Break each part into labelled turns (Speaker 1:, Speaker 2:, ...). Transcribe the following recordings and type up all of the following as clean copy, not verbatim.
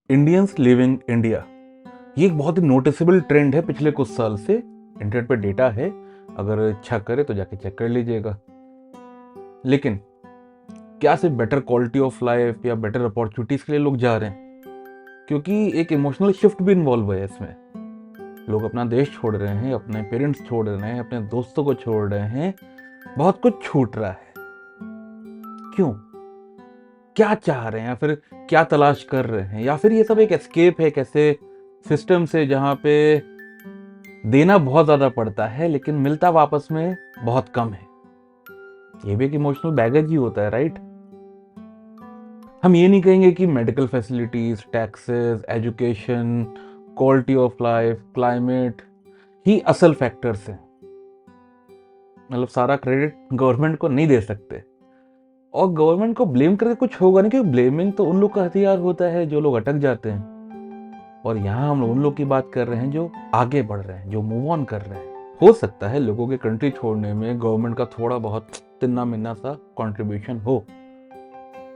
Speaker 1: Indians living India, ये एक बहुत ही नोटिसेबल ट्रेंड है पिछले कुछ साल से। इंटरनेट पे डेटा है, अगर इच्छा करे तो जाके चेक कर लीजिएगा। लेकिन क्या सिर्फ बेटर क्वालिटी ऑफ लाइफ या बेटर अपॉर्चुनिटीज के लिए लोग जा रहे हैं? क्योंकि एक इमोशनल शिफ्ट भी इन्वॉल्व है इसमें। लोग अपना देश छोड़ रहे हैं, अपने पेरेंट्स छोड़ रहे हैं, अपने दोस्तों को छोड़ रहे हैं, बहुत कुछ छूट रहा है। क्यों? क्या चाह रहे हैं, या फिर क्या तलाश कर रहे हैं, या फिर ये सब एक एस्केप है एक ऐसे सिस्टम से जहां पे देना बहुत ज्यादा पड़ता है लेकिन मिलता वापस में बहुत कम है। ये भी एक इमोशनल बैगेज ही होता है, राइट? हम ये नहीं कहेंगे कि medical facilities, taxes, education, quality of life, climate ही असल फैक्टर्स हैं। मतलब सारा क्रेडिट गवर्नमेंट को नहीं दे सकते, और गवर्नमेंट को ब्लेम करके कुछ होगा नहीं, क्योंकि ब्लेमिंग तो उन लोग का हथियार होता है जो लोग अटक जाते हैं। और यहाँ हम उन लोग की बात कर रहे हैं जो आगे बढ़ रहे हैं, जो मूव ऑन कर रहे हैं। हो सकता है लोगों के कंट्री छोड़ने में गवर्नमेंट का थोड़ा बहुत तिन्ना मिन्ना सा कंट्रीब्यूशन हो,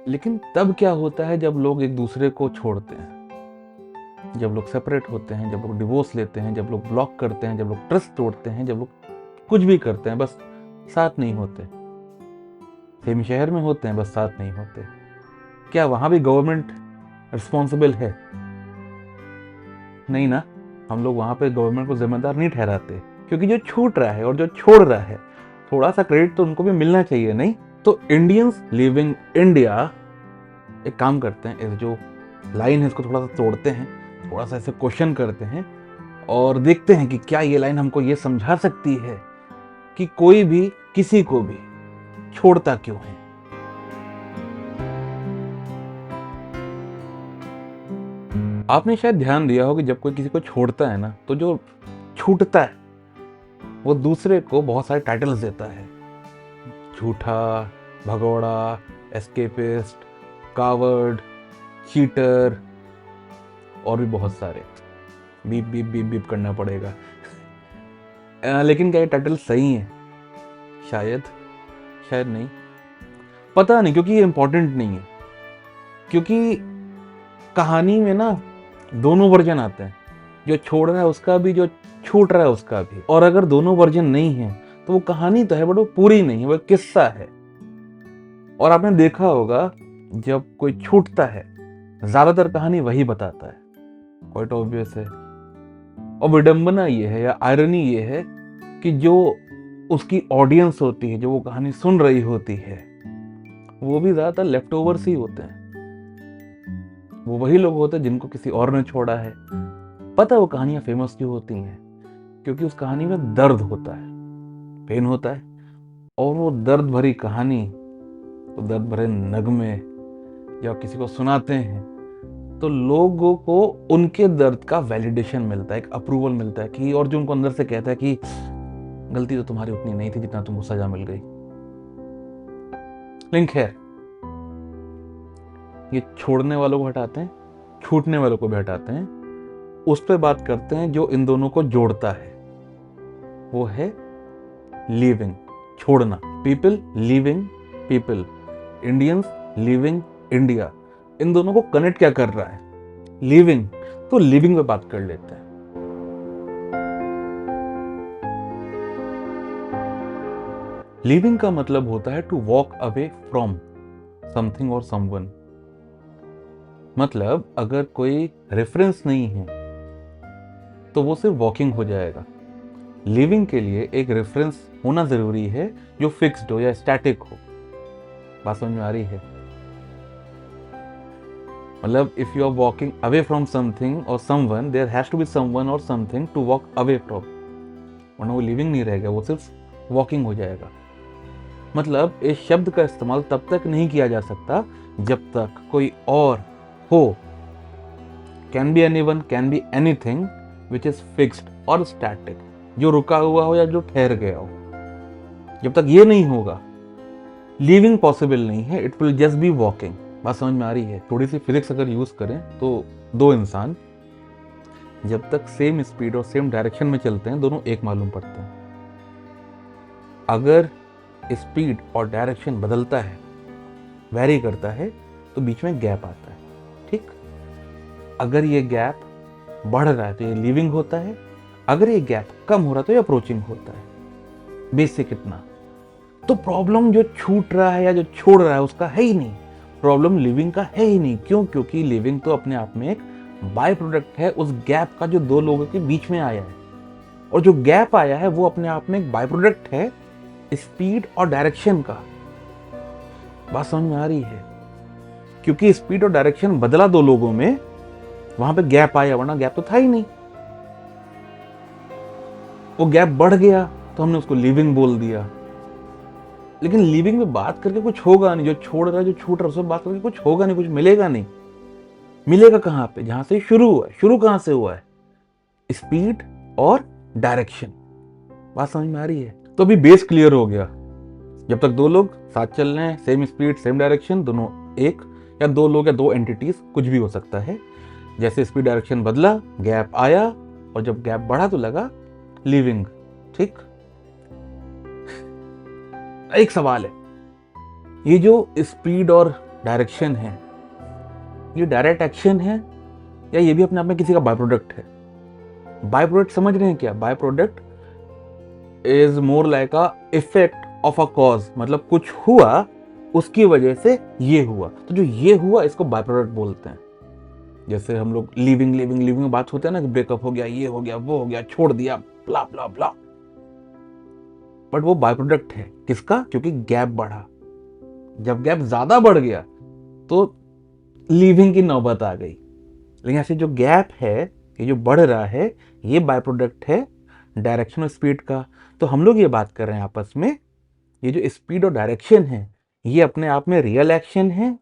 Speaker 1: लेकिन तब क्या होता है जब लोग एक दूसरे को छोड़ते हैं, जब लोग सेपरेट होते हैं, जब लोग डिवोर्स लेते हैं, जब लोग ब्लॉक करते हैं, जब लोग ट्रस्ट तोड़ते हैं, जब लोग कुछ भी करते हैं, बस साथ नहीं होते। सेम शहर में होते हैं, बस साथ नहीं होते। क्या वहां भी गवर्नमेंट रिस्पॉन्सिबल है? नहीं ना। हम लोग वहां पे गवर्नमेंट को जिम्मेदार नहीं ठहराते, क्योंकि जो छूट रहा है और जो छोड़ रहा है, थोड़ा सा क्रेडिट तो उनको भी मिलना चाहिए, नहीं? तो इंडियंस लिविंग इंडिया एक काम करते हैं, इस जो लाइन है इसको थोड़ा सा तोड़ते हैं, थोड़ा सा ऐसे क्वेश्चन करते हैं और देखते हैं कि क्या ये लाइन हमको ये समझा सकती है कि कोई भी किसी को भी छोड़ता क्यों है। आपने शायद ध्यान दिया हो कि जब कोई किसी को छोड़ता है ना, तो जो छूटता है वो दूसरे को बहुत सारे टाइटल्स देता है। झूठा, भगोड़ा, एस्केपिस्ट, कावर्ड, चीटर, और भी बहुत सारे। बीप बीप बीप बीप करना पड़ेगा। लेकिन क्या ये टाइटल सही है? शायद नहीं, पता नहीं, क्योंकि ये इंपॉर्टेंट नहीं है। क्योंकि कहानी में ना दोनों वर्जन आते हैं, जो छोड़ रहा है उसका भी, जो छूट रहा है उसका भी। और अगर दोनों वर्जन नहीं है तो वो कहानी तो है बट वो पूरी नहीं है, वो किस्सा है। और आपने देखा होगा जब कोई छूटता है ज्यादातर कहानी वही बताता है, क्वाइट ऑब्वियस है। और विडंबना ये है या आयरनी ये है कि जो उसकी ऑडियंस होती है, जो वो कहानी सुन रही होती है, वो भी ज्यादातर लेफ्ट ओवर्स ही होते हैं। वो वही लोग होते हैं जिनको किसी और ने छोड़ा है। पता है वो कहानियां फेमस क्यों होती हैं? क्योंकि उस कहानी में दर्द होता है, पेन होता है। और वो दर्द भरी कहानी, वो दर्द भरे नगमे जब किसी को सुनाते हैं तो लोगों को उनके दर्द का वैलिडेशन मिलता है, एक अप्रूवल मिलता है कि, और जो उनको अंदर से कहता है कि गलती तो तुम्हारी उतनी नहीं थी जितना तुमको सजा मिल गई। लिंक है। ये छोड़ने वालों को हटाते हैं, छूटने वालों को भी हटाते हैं, उस पर बात करते हैं जो इन दोनों को जोड़ता है। वो है लिविंग, छोड़ना। People living people, Indians living India, इन दोनों को कनेक्ट क्या कर रहा है? लिविंग। तो लिविंग पे बात कर लेते हैं। लिविंग का मतलब होता है to walk away from something और समवन। मतलब अगर कोई रेफरेंस नहीं है तो वो सिर्फ वॉकिंग हो जाएगा। लिविंग के लिए एक रेफरेंस होना जरूरी है जो फिक्स्ड हो या स्टैटिक हो। बात समझ में आ रही है? मतलब if you are walking away from something और someone, there has to be someone और something to walk away from, वरना वो लिविंग नहीं रहेगा, वो सिर्फ वॉकिंग हो जाएगा। मतलब इस शब्द का इस्तेमाल तब तक नहीं किया जा सकता जब तक कोई और हो। Can be anyone, can be anything which is fixed और स्टैटिक, जो रुका हुआ हो या जो ठहर गया हो। जब तक ये नहीं होगा लिविंग पॉसिबल नहीं है, it will just be walking. बात समझ में आ रही है? थोड़ी सी फिजिक्स अगर यूज करें तो दो इंसान जब तक सेम स्पीड और सेम डायरेक्शन में चलते हैं, दोनों एक मालूम पड़ते हैं। अगर स्पीड और डायरेक्शन बदलता है, वैरी करता है, तो बीच में गैप आता है। ठीक? अगर ये गैप बढ़ रहा है तो ये लीविंग होता है, अगर ये गैप कम हो रहा है तो ये अप्रोचिंग होता है। बेसिक इतना। तो प्रॉब्लम जो छूट रहा है या जो छोड़ रहा है उसका है ही नहीं, प्रॉब्लम लिविंग का है ही नहीं। क्यों? क्योंकि लिविंग तो अपने आप में एक बाय प्रोडक्ट है उस गैप का जो दो लोगों के बीच में आया है, और जो गैप आया है वो अपने आप में एक बाय प्रोडक्ट है स्पीड और डायरेक्शन का। बात समझ में आ रही है? क्योंकि स्पीड और डायरेक्शन बदला दो लोगों में, वहां पे गैप आया, वरना गैप तो था ही नहीं। वो गैप बढ़ गया तो हमने उसको लिविंग बोल दिया। लेकिन लिविंग में बात करके कुछ होगा नहीं, जो छोड़ रहा है जो छूट रहा है उससे बात करके कुछ होगा नहीं, कुछ मिलेगा नहीं। मिलेगा कहां पे? जहां से शुरू हुआ है। शुरू कहां से हुआ है? स्पीड और डायरेक्शन। बात समझ में आ रही है? तो अभी बेस क्लियर हो गया। जब तक दो लोग साथ चल रहे हैं, सेम स्पीड सेम डायरेक्शन, दोनों एक, या दो लोग या दो एंटिटीज, कुछ भी हो सकता है। जैसे स्पीड डायरेक्शन बदला, गैप आया, और जब गैप बढ़ा तो लगा लिविंग। ठीक। एक सवाल है, ये जो स्पीड और डायरेक्शन है, ये डायरेक्ट एक्शन है या ये भी अपने आप में किसी का बाय प्रोडक्ट है? बाय प्रोडक्ट समझ रहे हैं क्या? By product is more like a effect of a cause, मतलब कुछ हुआ उसकी वजह से ये हुआ, तो जो ये हुआ इसको बाय प्रोडक्ट बोलते हैं। जैसे हम लोग लिविंग लिविंग लिविंग में बात होता है ना कि ब्रेकअप हो गया, ये हो गया, वो हो गया, छोड़ दिया, ब्ला ब्ला ब्ला, बट वो बाय प्रोडक्ट है किसका? क्योंकि गैप बढ़ा। जब गैप ज्यादा बढ़ गया तो लिविंग की नौबत आ गई। लेकिन ऐसे जो गैप है, ये जो बढ़ रहा है, ये बाय प्रोडक्ट है डायरेक्शन और स्पीड का। तो हम लोग ये बात कर रहे हैं आपस में, ये जो स्पीड और डायरेक्शन है, ये अपने आप में रियल एक्शन है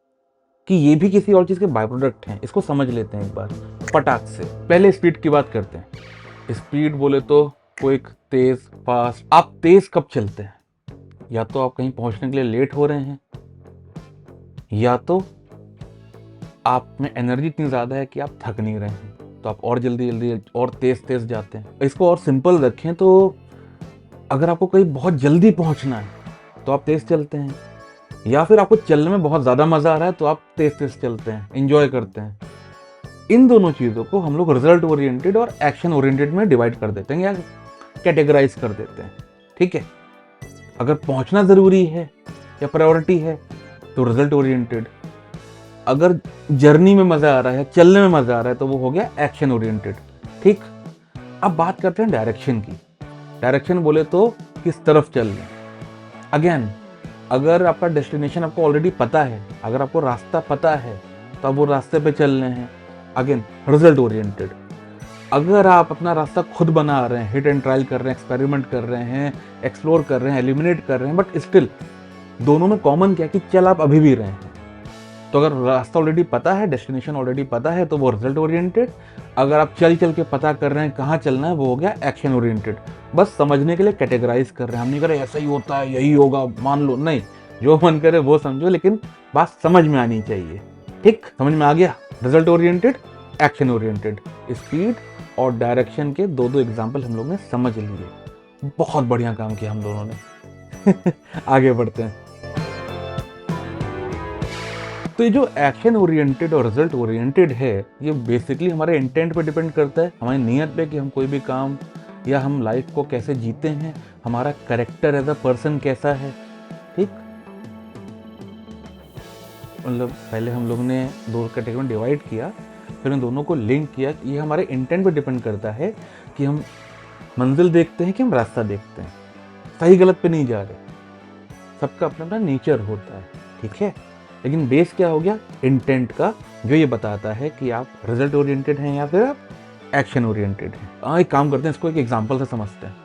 Speaker 1: कि ये भी किसी और चीज के बाय प्रोडक्ट हैं? इसको समझ लेते हैं एक बार फटाक से। पहले स्पीड की बात करते हैं। स्पीड बोले तो क्विक, तेज, फास्ट। आप तेज कब चलते हैं? या तो आप कहीं पहुंचने के लिए लेट हो रहे हैं, या तो आप में एनर्जी इतनी ज्यादा है कि आप थक नहीं रहे हैं, तो आप और जल्दी जल्दी और तेज तेज जाते हैं। इसको और सिंपल रखें तो अगर आपको कहीं बहुत जल्दी पहुंचना है तो आप तेज चलते हैं, या फिर आपको चलने में बहुत ज्यादा मजा आ रहा है तो आप तेज तेज चलते हैं, एंजॉय करते हैं। इन दोनों चीजों को हम लोग रिजल्ट ओरिएंटेड और एक्शन ओरिएंटेड में डिवाइड कर देते हैं या कैटेगराइज कर देते हैं। ठीक है? अगर पहुंचना जरूरी है या प्रायोरिटी है तो रिजल्ट ओरिएंटेड, अगर जर्नी में मजा आ रहा है, चलने में मजा आ रहा है, तो वो हो गया एक्शन ओरिएंटेड। ठीक। अब बात करते हैं डायरेक्शन की। डायरेक्शन बोले तो किस तरफ चल रहे हैं। अगेन, अगर आपका डेस्टिनेशन आपको ऑलरेडी पता है, अगर आपको रास्ता पता है, तो आप वो रास्ते पे चल रहे हैं। Again result oriented. अगर आप अपना रास्ता खुद बना रहे हैं, हिट एंड ट्रायल कर रहे हैं, एक्सपेरिमेंट कर रहे हैं, एक्सप्लोर कर रहे हैं, एलिमिनेट कर रहे हैं, बट स्टिल दोनों में कॉमन क्या है कि चल आप अभी भी रहे हैं। तो अगर रास्ता ऑलरेडी पता है, डेस्टिनेशन ऑलरेडी पता है, तो वो रिजल्ट ओरिएंटेड। अगर आप चल चल के पता कर रहे हैं कहाँ चलना है, वो हो गया एक्शन ओरिएंटेड। बस समझने के लिए कैटेगराइज कर रहे हैं, हम नहीं कर रहे ऐसा ही होता है, यही होगा, मान लो, नहीं, जो मन करे वो समझो, लेकिन बात समझ में आनी चाहिए। ठीक? समझ में आ गया? Result oriented, action oriented. Speed और डायरेक्शन के दो दो एग्जाम्पल हम लोग ने समझ लिए। बहुत बढ़िया काम किया हम दोनों ने। आगे बढ़ते हैं। तो ये जो एक्शन ओरिएंटेड और रिजल्ट ओरिएंटेड है, ये बेसिकली हमारे इंटेंट पे डिपेंड करता है, हमारी नीयत पे कि हम कोई भी काम या हम लाइफ को कैसे जीते हैं, हमारा कैरेक्टर एज अ पर्सन कैसा है। ठीक? मतलब पहले हम लोग ने दो कैटेगरी में डिवाइड किया, फिर इन दोनों को लिंक किया कि ये हमारे इंटेंट पे डिपेंड करता है कि हम मंजिल देखते हैं कि हम रास्ता देखते हैं। सही गलत पे नहीं जा रहे, सबका अपना अपना नेचर होता है। ठीक है? लेकिन बेस क्या हो गया? इंटेंट का, जो ये बताता है कि आप रिजल्ट ओरिएंटेड हैं या फिर आप एक्शन ओरिएंटेड हैं। एक काम करते हैं, इसको एक एग्जांपल से समझते हैं।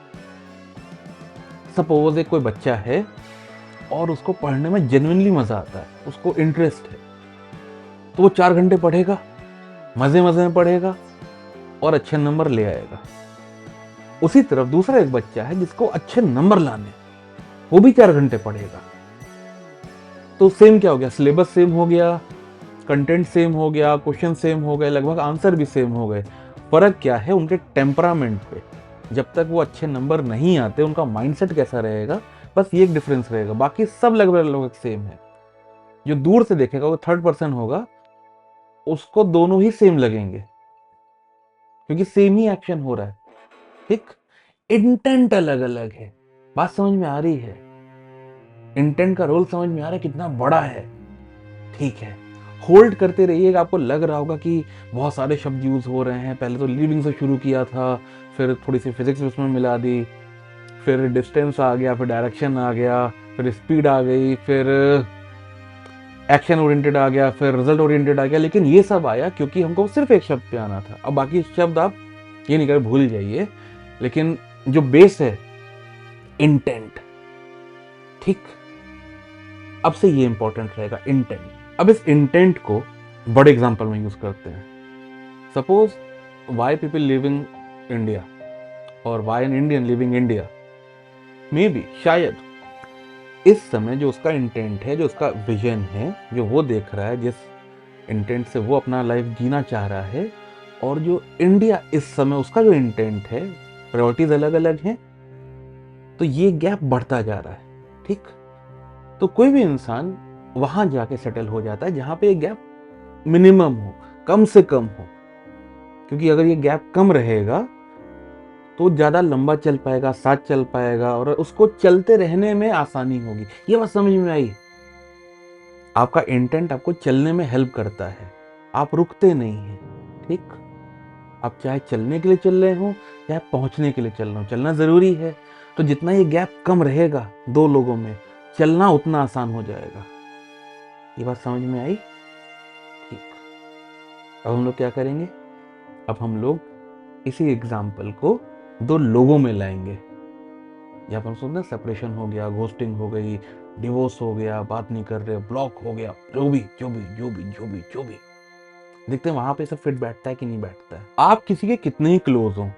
Speaker 1: सपोज एक कोई बच्चा है और उसको पढ़ने में जेन्युइनली मजा आता है, उसको इंटरेस्ट है, तो वो 4 घंटे पढ़ेगा, मजे मजे में पढ़ेगा और अच्छे नंबर ले आएगा। उसी तरफ दूसरा एक बच्चा है जिसको अच्छे नंबर लाने, वो भी 4 घंटे पढ़ेगा। तो सेम क्या हो गया? सिलेबस सेम हो गया, कंटेंट सेम हो गया, क्वेश्चन सेम हो गए, लगभग आंसर भी सेम हो गए। फर्क क्या है? उनके टेम्परामेंट पे। जब तक वो अच्छे नंबर नहीं आते, उनका माइंडसेट कैसा रहेगा, बस ये एक डिफरेंस रहेगा, बाकी सब लगभग लगभग सेम है। जो दूर से देखेगा वो थर्ड पर्सन होगा, उसको दोनों ही सेम लगेंगे, क्योंकि सेम ही एक्शन हो रहा है। ठीक, इंटेंट अलग अलग है। बात समझ में आ रही है? इंटेंट का रोल समझ में आ रहा है कितना बड़ा है? ठीक है, होल्ड करते रहिएगा। आपको लग रहा होगा कि बहुत सारे शब्द यूज हो रहे हैं। पहले तो लिविंग से शुरू किया था, फिर थोड़ी सी फिजिक्स उसमें मिला दी, फिर डिस्टेंस आ गया, फिर डायरेक्शन आ गया, फिर स्पीड आ गई, फिर एक्शन ओरिएंटेड आ गया, फिर रिजल्ट ओरिएंटेड आ गया। लेकिन ये सब आया क्योंकि हमको सिर्फ एक शब्द पे आना था। अब बाकी शब्द आप ये नहीं कर भूल जाइए, लेकिन जो बेस है इंटेंट। ठीक, अब से ये इंपॉर्टेंट रहेगा, इंटेंट। अब इस इंटेंट को बड़े एग्जांपल में यूज करते हैं। Suppose why people living India और why an Indian living India, maybe शायद इस समय जो उसका इंटेंट है, जो उसका विजन है, जो वो देख रहा है, जिस इंटेंट से वो अपना लाइफ जीना चाह रहा है, और जो इंडिया इस समय उसका जो इंटेंट है, प्रायोरिटीज अलग अलग हैं, तो ये गैप बढ़ता जा रहा है। ठीक, तो कोई भी इंसान वहां जाके सेटल हो जाता है जहां पे ये गैप मिनिमम हो, कम से कम हो। क्योंकि अगर ये गैप कम रहेगा तो ज़्यादा लंबा चल पाएगा, साथ चल पाएगा, और उसको चलते रहने में आसानी होगी। ये बात समझ में आई? आपका इंटेंट आपको चलने में हेल्प करता है, आप रुकते नहीं हैं। ठीक, आप चाहे चलने के लिए चल रहे हो, चाहे पहुंचने के लिए चल रहे हो, चलना ज़रूरी है। तो जितना ये गैप कम रहेगा दो लोगों में, चलना उतना आसान हो जाएगा। ये बात समझ में आई? ठीक, अब हम लोग क्या करेंगे? अब हम लोग इसी एग्जाम्पल को दो लोगों में लाएंगे। यहाँ पर सुनते हैं सेपरेशन हो गया, घोस्टिंग हो गई, डिवोर्स हो गया, बात नहीं कर रहे, ब्लॉक हो गया, जो भी जो भी जो भी जो भी जो भी, देखते हैं वहां पे सब फिट बैठता है कि नहीं बैठता है। आप किसी के कितने ही क्लोज हो,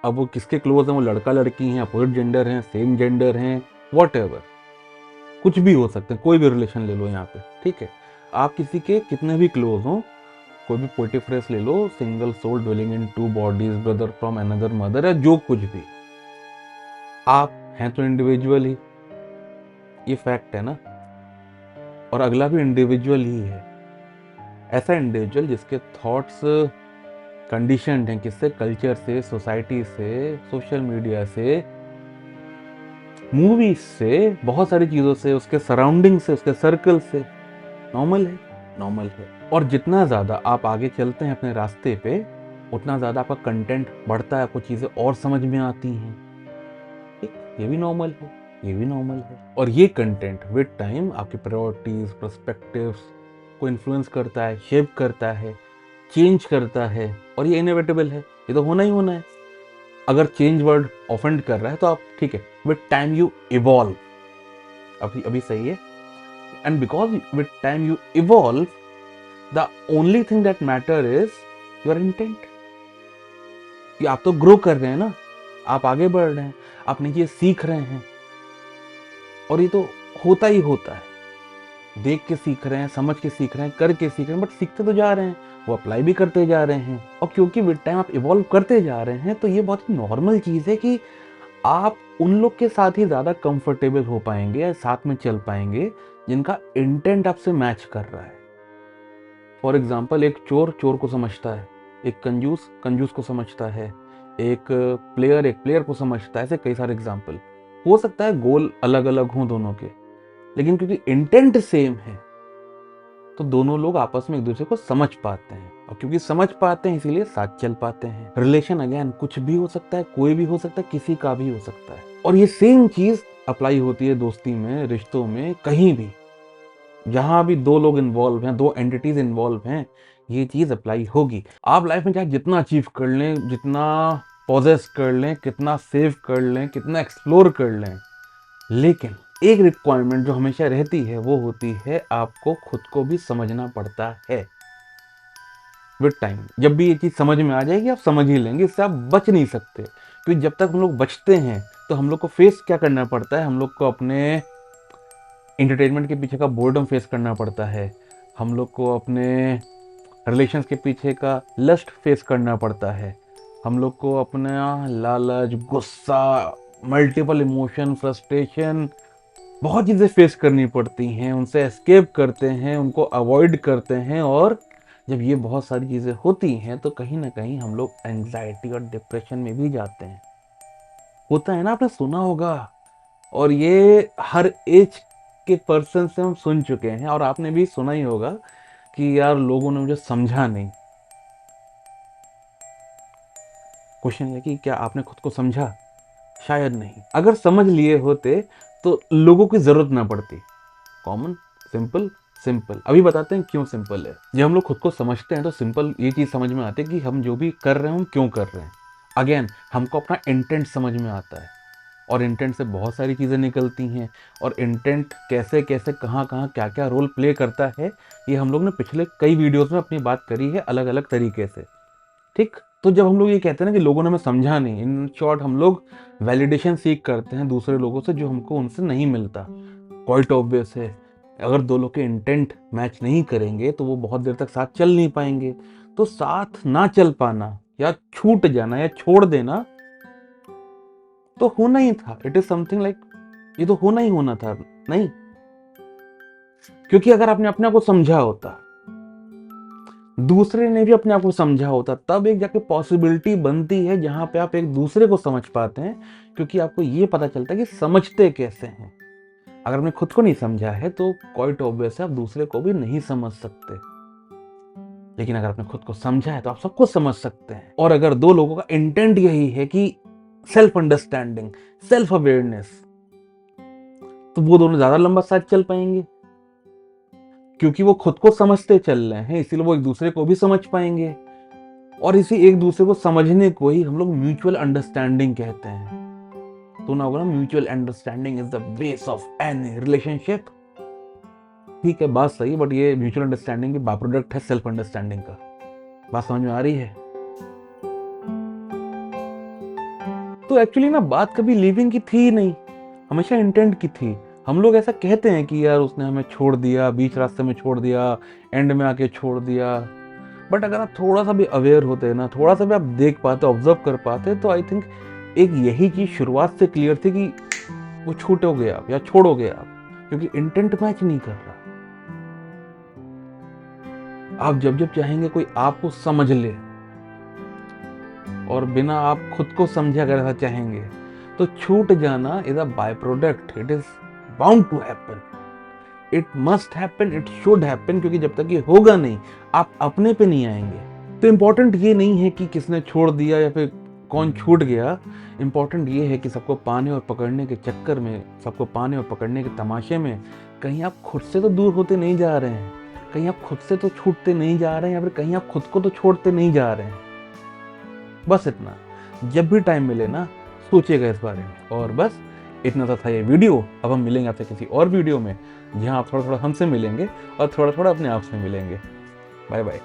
Speaker 1: अब वो किसके क्लोज हैं, वो लड़का लड़की हैं, अपोजिट जेंडर हैं, सेम जेंडर हैं, वॉट एवर, कुछ भी हो सकते हैं, कोई भी रिलेशन ले लो यहाँ पे। ठीक है, आप किसी के कितने भी क्लोज हो, कोई भी पोएटिक फ्रेज ले लो, single soul dwelling in two bodies, brother from another mother, या जो कुछ भी, आप हैं तो इंडिविजुअल ही, ये फैक्ट है ना, और अगला भी इंडिविजुअल ही है। ऐसा इंडिविजुअल जिसके थॉट्स कंडीशनड हैं, किससे? कल्चर से, सोसाइटी से, सोशल मीडिया से, मूवीज से, बहुत सारी चीज़ों से, उसके सराउंडिंग से, उसके सर्कल से। नॉर्मल है, नॉर्मल है। और जितना ज़्यादा आप आगे चलते हैं अपने रास्ते पे, उतना ज़्यादा आपका कंटेंट बढ़ता है, आपको चीज़ें और समझ में आती हैं। ठीक, ये भी नॉर्मल है, ये भी नॉर्मल है। और ये कंटेंट विद टाइम आपकी प्रायोरिटीज, पर्सपेक्टिव्स को इन्फ्लुएंस करता है, शेप करता है, चेंज करता है, और ये इनएविटेबल है, ये तो होना ही होना है। अगर चेंज वर्ड ऑफेंड कर रहा है तो आप, ठीक है, विद टाइम यू इवॉल्व, अभी सही है। And because with time you evolve, the only thing that matter is your intent. कि आप तो ग्रो कर रहे हैं ना, आप आगे बढ़ रहे हैं, आप नई चीजें सीख रहे हैं, और ये तो होता ही होता है। देख के सीख रहे हैं, समझ के सीख रहे हैं, करके सीख रहे हैं, बट सीखते तो जा रहे हैं, वो अप्लाई भी करते जा रहे हैं। और क्योंकि विद टाइम आप इवॉल्व करते जा रहे हैं, तो ये बहुत ही नॉर्मल चीज़ है कि आप उन लोग के साथ ही ज़्यादा कंफर्टेबल हो पाएंगे या साथ में चल पाएंगे जिनका इंटेंट आपसे मैच कर रहा है। फॉर एग्जाम्पल, एक चोर चोर को समझता है, एक कंजूस कंजूस को समझता है, एक प्लेयर को समझता है। ऐसे कई सारे एग्जाम्पल हो सकता है, गोल अलग अलग हों दोनों के, लेकिन क्योंकि इंटेंट सेम है तो दोनों लोग आपस में एक दूसरे को समझ पाते हैं, और क्योंकि समझ पाते हैं इसीलिए साथ चल पाते हैं। रिलेशन अगेन कुछ भी हो सकता है, कोई भी हो सकता है, किसी का भी हो सकता है। और ये सेम चीज अप्लाई होती है दोस्ती में, रिश्तों में, कहीं भी जहां भी दो लोग इन्वॉल्व हैं, दो एंटिटीज इन्वॉल्व हैं, ये चीज अप्लाई होगी। आप लाइफ में चाहे जितना अचीव कर लें, जितना पॉजेस कर लें, कितना सेव कर लें, कितना एक्सप्लोर कर लें, लेकिन एक रिक्वायरमेंट जो हमेशा रहती है वो होती है, आपको खुद को भी समझना पड़ता है। विद टाइम जब भी ये चीज समझ में आ जाएगी, आप समझ ही लेंगे, इससे आप बच नहीं सकते। क्योंकि जब तक हम लोग बचते हैं तो हम लोग को फेस क्या करना पड़ता है, हम लोग को अपने एंटरटेनमेंट के पीछे का बोर्डम फेस करना पड़ता है, हम लोग को अपने रिलेशंस के पीछे का लस्ट फेस करना पड़ता है, हम लोग को अपना लालच, गुस्सा, मल्टीपल इमोशन, फ्रस्ट्रेशन, बहुत चीज़ें फेस करनी पड़ती हैं, उनसे एस्केप करते हैं, उनको अवॉइड करते हैं। और जब ये बहुत सारी चीज़ें होती हैं तो कहीं ना कहीं हम लोग एंग्जाइटी और डिप्रेशन में भी जाते हैं। होता है ना, आपने सुना होगा। और ये हर एज के पर्सन से हम सुन चुके हैं, और आपने भी सुना ही होगा कि यार लोगों ने मुझे समझा नहीं। क्वेश्चन है कि क्या आपने खुद को समझा? शायद नहीं। अगर समझ लिए होते तो लोगों की जरूरत ना पड़ती। Common, simple, simple. अभी बताते हैं क्यों सिंपल है। जब हम लोग खुद को समझते हैं तो सिंपल ये चीज समझ में आती है कि हम जो भी कर रहे हैं हम क्यों कर रहे हैं। अगेन, हमको अपना इंटेंट समझ में आता है, और इंटेंट से बहुत सारी चीज़ें निकलती हैं। और इंटेंट कैसे कैसे कहाँ कहाँ क्या क्या रोल प्ले करता है, ये हम लोग ने पिछले कई वीडियोस में अपनी बात करी है अलग अलग तरीके से। ठीक। तो जब हम लोग ये कहते हैं ना कि लोगों ने हमें समझा नहीं, इन शॉर्ट हम लोग वैलिडेशन सीख करते हैं दूसरे लोगों से, जो हमको उनसे नहीं मिलता। क्वाइट ऑब्वियस है, अगर दो लोग के इंटेंट मैच नहीं करेंगे तो वो बहुत देर तक साथ चल नहीं पाएंगे। तो साथ ना चल पाना, या छूट जाना, या छोड़ देना तो होना ही था। इट इज समथिंग लाइक, ये तो होना ही होना था। नहीं, क्योंकि अगर आपने अपने आप को समझा होता, दूसरे ने भी अपने आप को समझा होता, तब एक जाके पॉसिबिलिटी बनती है जहां पे आप एक दूसरे को समझ पाते हैं। क्योंकि आपको ये पता चलता है कि समझते कैसे हैं। अगर आपने खुद को नहीं समझा है तो क्वाइट ऑब्वियस है आप दूसरे को भी नहीं समझ सकते। लेकिन अगर आपने खुद को समझा है तो आप सबको समझ सकते हैं। और अगर दो लोगों का इंटेंट यही है कि सेल्फ अंडरस्टैंडिंग, सेल्फ अवेयरनेस, तो वो दोनों ज्यादा लंबा साथ चल पाएंगे। क्योंकि वो खुद को समझते चल रहे हैं, इसीलिए वो एक दूसरे को भी समझ पाएंगे। और इसी एक दूसरे को समझने को ही हम लोग म्यूचुअल अंडरस्टैंडिंग कहते हैं। तो ना होगा ना, mutual understanding is the base of any relationship. ठीक है, बात सही है, बट ये म्यूचुअल अंडरस्टैंडिंग की बाय प्रोडक्ट है सेल्फ अंडरस्टैंडिंग का। बात समझ में आ रही है? तो एक्चुअली ना बात कभी लिविंग की थी ही नहीं, हमेशा इंटेंट की थी। हम लोग ऐसा कहते हैं कि यार उसने हमें छोड़ दिया, बीच रास्ते में छोड़ दिया, एंड में आके छोड़ दिया। बट अगर आप थोड़ा सा भी अवेयर होते ना, थोड़ा सा भी आप देख पाते, ऑब्जर्व कर पाते, तो आई थिंक एक यही चीज शुरुआत से क्लियर थी कि वो छूटोगे आप या छोड़ोगे आप, क्योंकि इंटेंट मैच नहीं कर रहा। आप जब जब चाहेंगे कोई आपको समझ ले, और बिना आप खुद को समझे अगर ऐसा चाहेंगे, तो छूट जाना is a by product. It is bound to happen, it must happen, it should happen. क्योंकि जब तक ये होगा नहीं, आप अपने पे नहीं आएंगे। तो इंपॉर्टेंट ये नहीं है कि किसने छोड़ दिया या फिर कौन छूट गया। इंपॉर्टेंट ये है कि सबको पाने और पकड़ने के चक्कर में, सबको पाने और पकड़ने के तमाशे में, कहीं आप खुद से तो दूर होते नहीं जा रहे हैं, कहीं आप खुद से तो छूटते नहीं जा रहे हैं, या फिर कहीं आप खुद को तो छोड़ते नहीं जा रहे हैं। बस इतना। जब भी टाइम मिले ना, सोचिएगा इस बारे में। और बस इतना सा था ये वीडियो। अब हम मिलेंगे आपसे किसी और वीडियो में, जहां आप थोड़ा थोड़ा हमसे मिलेंगे और थोड़ा थोड़ा अपने आप से मिलेंगे। Bye bye.